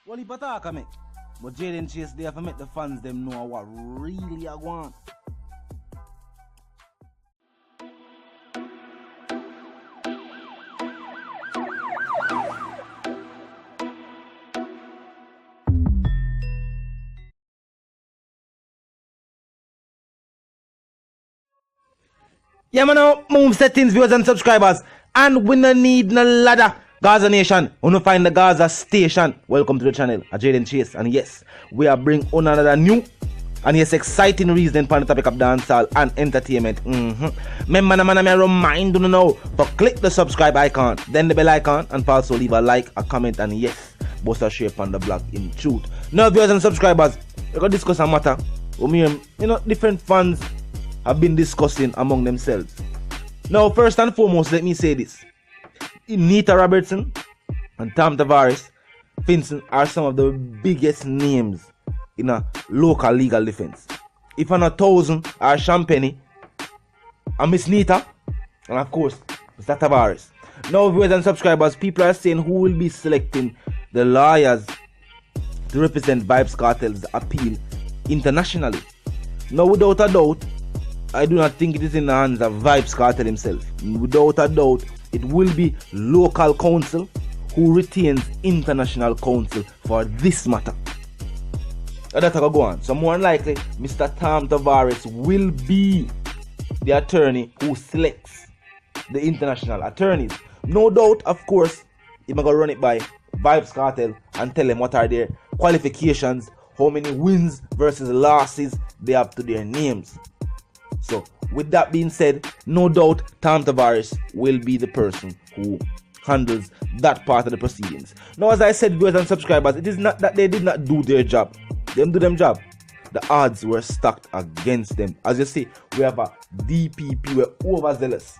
Well, he attack me. But Jaden Chase there for make the fans them know what really I want. Yeah, man, move settings, viewers and subscribers. And we no need no ladder. Gaza Nation, wanna find the Gaza Station. Welcome to the channel, Jaden Chase. And yes, we are bringing on another new and yes, exciting reason for the topic of dancehall and entertainment. Remember, man, I remind you now to click the subscribe icon, then the bell icon, and also leave a like, a comment, and yes, post a share on the blog in truth. Now, viewers and subscribers, we're gonna discuss a matter. Different fans have been discussing among themselves. Now, first and foremost, let me say this. Nita Robertson and Tom Tavares Vincent are some of the biggest names in a local legal defense. If I'm 1,000 are Champagne and Miss Nita and of course Mr. Tavares. Now, viewers and subscribers, people are saying who will be selecting the lawyers to represent Vybz Kartel's appeal internationally. Now, without a doubt, I do not think it is in the hands of Vybz Kartel himself. Without a doubt, it will be local counsel who retains international counsel for this matter. That's how go on. So more than likely, Mr. Tom Tavares will be the attorney who selects the international attorneys. No doubt, of course, he's going to run it by Vybz Kartel and tell them what are their qualifications, how many wins versus losses they have to their names. So, with that being said, no doubt Tom Tavares will be the person who handles that part of the proceedings. Now, as I said, viewers and subscribers, it is not that they did not do their job. They didn't do their job. The odds were stacked against them. As you see, we have a DPP, we're overzealous.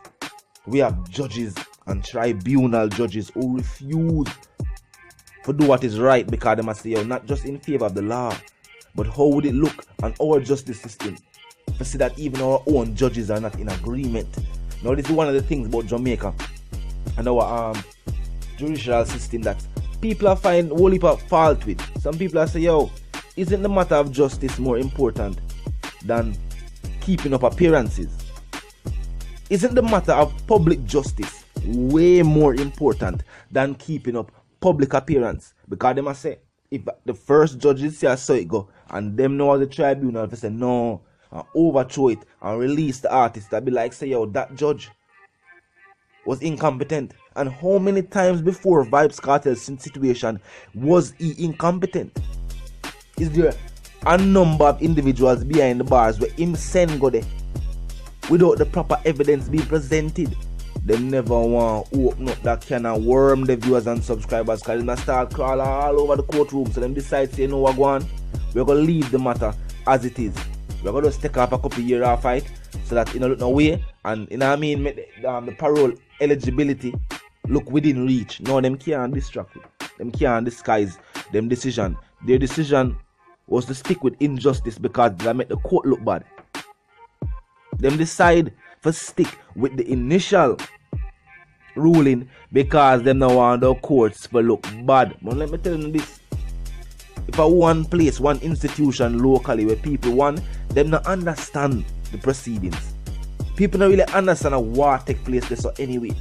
We have judges and tribunal judges who refuse to do what is right because they must say, you're not just in favor of the law, but how would it look on our justice system? To see that even our own judges are not in agreement. Now, this is one of the things about Jamaica and our judicial system that people are finding whole heap of fault with. Some people are saying, yo, isn't the matter of justice more important than keeping up appearances? Isn't the matter of public justice way more important than keeping up public appearance? Because they must say, if the first judges say so it go, and them know the tribunal, they say no, and overthrow it and release the artist, that be like say, yo, that judge was incompetent. And how many times before Vybz Kartel's situation was he incompetent? Is there a number of individuals behind the bars where him send go there without the proper evidence being presented? They never want to open up that can of worm the viewers and subscribers, because they start crawling all over the courtroom. So them decide say, you know what, go on, we're going to leave the matter as it is. We're going to just take up a couple years of fight so that look no way and make the parole eligibility look within reach. No, them can't distract it. Them can't disguise them decision. Their decision was to stick with injustice because they make the court look bad. Them decide to stick with the initial ruling because them now want the courts to look bad. But let me tell you this. If I one place, one institution locally where people them not understand the proceedings. People don't really understand what take place there so anyway.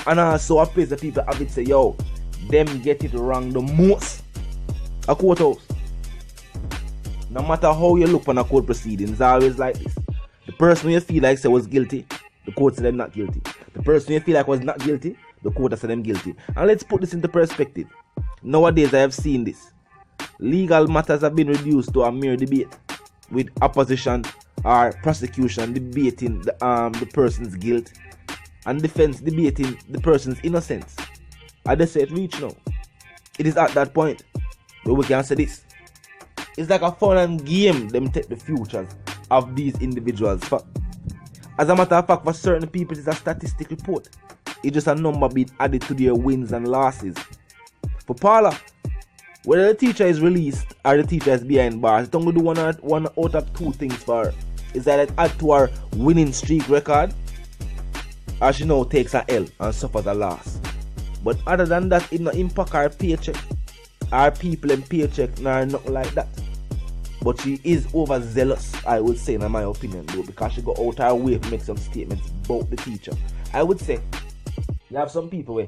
And also a place that people have it say, yo, them get it wrong the most. A courthouse. No matter how you look on a court proceedings, it's always like this. The person you feel like say was guilty, the court said them not guilty. The person you feel like was not guilty, the court said them guilty. And let's put this into perspective. Nowadays I have seen this. Legal matters have been reduced to a mere debate, with opposition or prosecution debating the person's guilt and defense debating the person's innocence. I just say it reach now. It is at that point where we can say this. It's like a fun and game them take the futures of these individuals. As a matter of fact, for certain people it's a statistic report. It's just a number being added to their wins and losses. For Paula, whether the teacher is released or the teacher is behind bars, it's only do one out of two things for her. It's either add to her winning streak record or she now takes a L and suffers a loss. But other than that, it not impact her paycheck. Our people and paycheck nor nothing like that. But she is overzealous, I would say, in my opinion, though, because she go out her way to make some statements about the teacher. I would say, you have some people where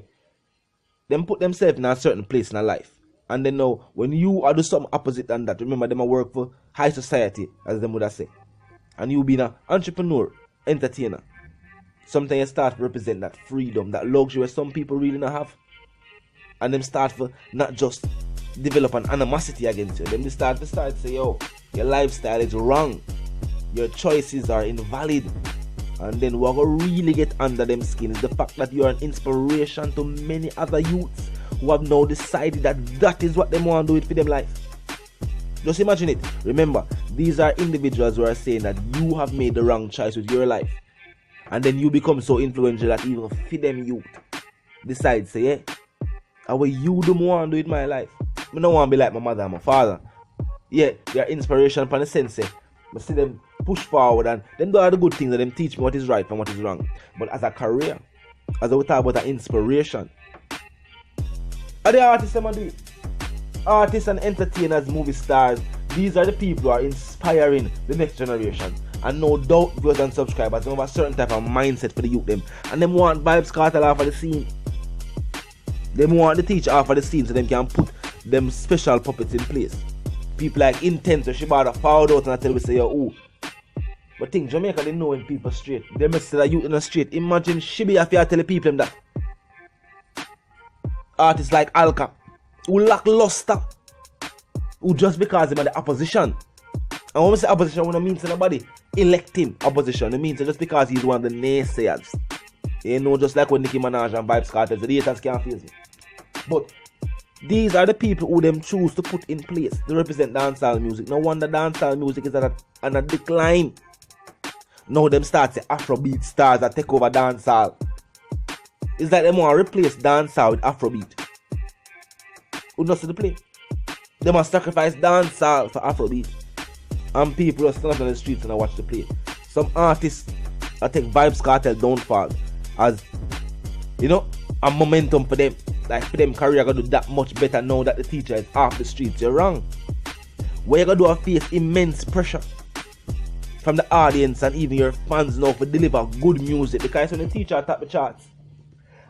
them put themselves in a certain place in their life. And then now, when you are do something opposite than that, remember them a work for high society, as them would have said. And you being an entrepreneur, entertainer. Sometimes you start to represent that freedom, that luxury some people really not have. And them start for not just develop an animosity against you. Then they start to say, yo, your lifestyle is wrong. Your choices are invalid. And then what will really get under them skin is the fact that you are an inspiration to many other youths who have now decided that that is what they want to do it for them life. Just imagine it. Remember, these are individuals who are saying that you have made the wrong choice with your life. And then you become so influential that even for them youth decide, say, yeah, how you do more want to do it in my life. I don't want to be like my mother and my father. Yeah, they are inspiration for the sense. I see them push forward and them do all the good things and them teach me what is right and what is wrong. But as a career, as I would talk about an inspiration, are the artists them do it? Artists and entertainers, movie stars, these are the people who are inspiring the next generation. And no doubt viewers and subscribers, they have a certain type of mindset for the youth them. And them want Vybz Kartel off of the scene. They want the teacher off of the scene so them can put them special puppets in place. People like Intense, so she bought a foul out and I tell me say, yo, ooh. But think Jamaica, they know when people straight. They must say that youth in the street. Imagine she be after tell the people them that. Artists like Alka, who lackluster, who just because they're the opposition. And when we say opposition, we don't mean to nobody elect him opposition. It means just because he's one of the naysayers. You know, just like when Nicki Minaj and Vybz Kartel, the haters can't face me. But these are the people who them choose to put in place to represent dancehall music. No wonder dancehall music is on a decline. Now them start to Afrobeat stars that take over dancehall. It's like they want to replace dancehall with Afrobeat. Who knows the play? They must sacrifice dancehall for Afrobeat. And people are standing up on the streets and watch the play. Some artists take Vybz Kartel downfall as, you know, a momentum for them. Like for them career gonna do that much better now that the teacher is off the streets. You're wrong. Where you gonna do face immense pressure from the audience and even your fans now for deliver good music. Because when the teacher top the charts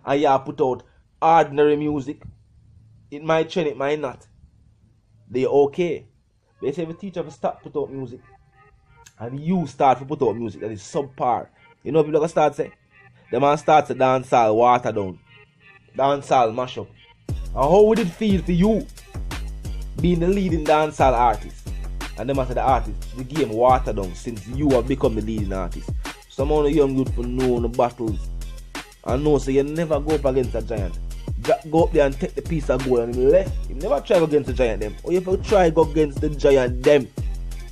and you put out ordinary music, it might trend, it might not. They're okay. They say if the teacher will start put out music and you start to put out music that is subpar, you know what people are gonna start say? They might start to dancehall water down. Dancehall mashup. And how would it feel for you being the leading dancehall artist? And them after the artist, the game water down since you have become the leading artist. Some of the young youth for know the battles and know so you never go up against a giant. Go up there and take the piece of gold and left. You never try to go against the giant them. Or if you try to go against the giant them,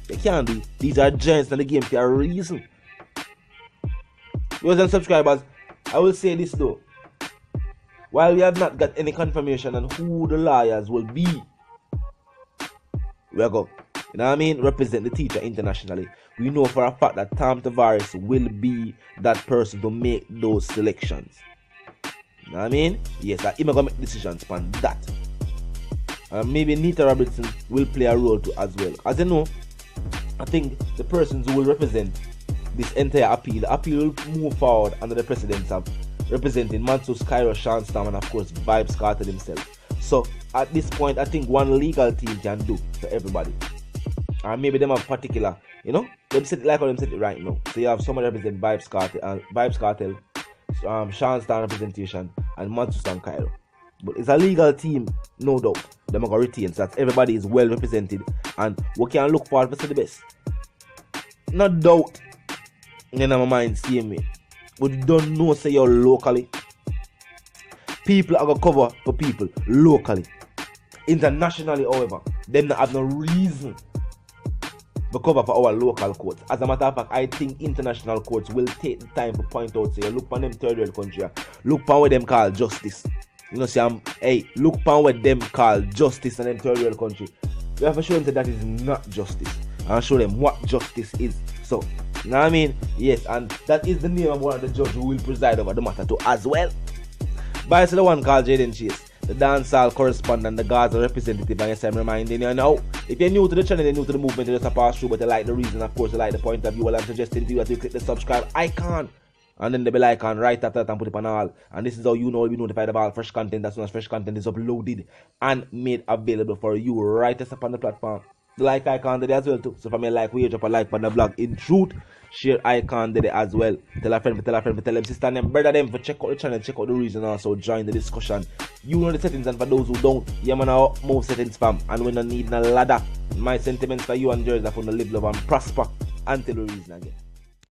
they can't do it. These are giants in the game for a reason. Viewers and subscribers, I will say this though. While we have not got any confirmation on who the lawyers will be, we are going, you know what I mean, represent the teacher internationally. We know for a fact that Tom Tavares will be that person to make those selections. You know what I mean? Yes, that he's going to make decisions on that. And maybe Nita Robertson will play a role too as well. As you know, I think the persons who will represent this entire appeal will move forward under the precedence of representing Mansus, Cairo, Sean Stam, and of course Vybz Kartel himself. So at this point, I think one legal team can do for everybody. And maybe them have particular, you know, them set it like how them set it right now. So you have somebody represent Vybz Kartel, Sean Stam representation, and Mansus and Cairo. But it's a legal team, no doubt. Them are going to retain so that everybody is well represented and we can look forward to the best. No doubt, in my mind, same way. But you don't know, say you're locally. People are going to cover for people locally. Internationally, however, they don't have no reason to cover for our local courts. As a matter of fact, I think international courts will take the time to point out, say, look on them third world country, look on what them call justice. You know, say, hey, look on what them call justice and them third world country. We have to show them that is not justice. And show them what justice is. So, you know what I mean? Yes, and that is the name of one of the judges who will preside over the matter too as well. By the one called Jaden Chase. the dancehall correspondent, the Gaza representative, and yes, I'm reminding you now, if you're new to the channel, you're new to the movement, you just pass through, but you like the reason, of course, you like the point of view, well, I'm suggesting to you that you click the subscribe icon, and then the bell icon right after that and put it on all. And this is how you know you'll be notified about fresh content as soon as fresh content is uploaded and made available for you right as upon the platform. The like icon there as well too. So for me, like, we drop a like on the blog. In truth, share icon there as well. Tell a friend, tell them, sister and them, brother them, for check out the channel, check out the reason also, join the discussion. You know the settings, and for those who don't, yeah man, I'll move settings fam, and we don't need no ladder. My sentiments for you and yours are for the live, love and prosper until the reason again.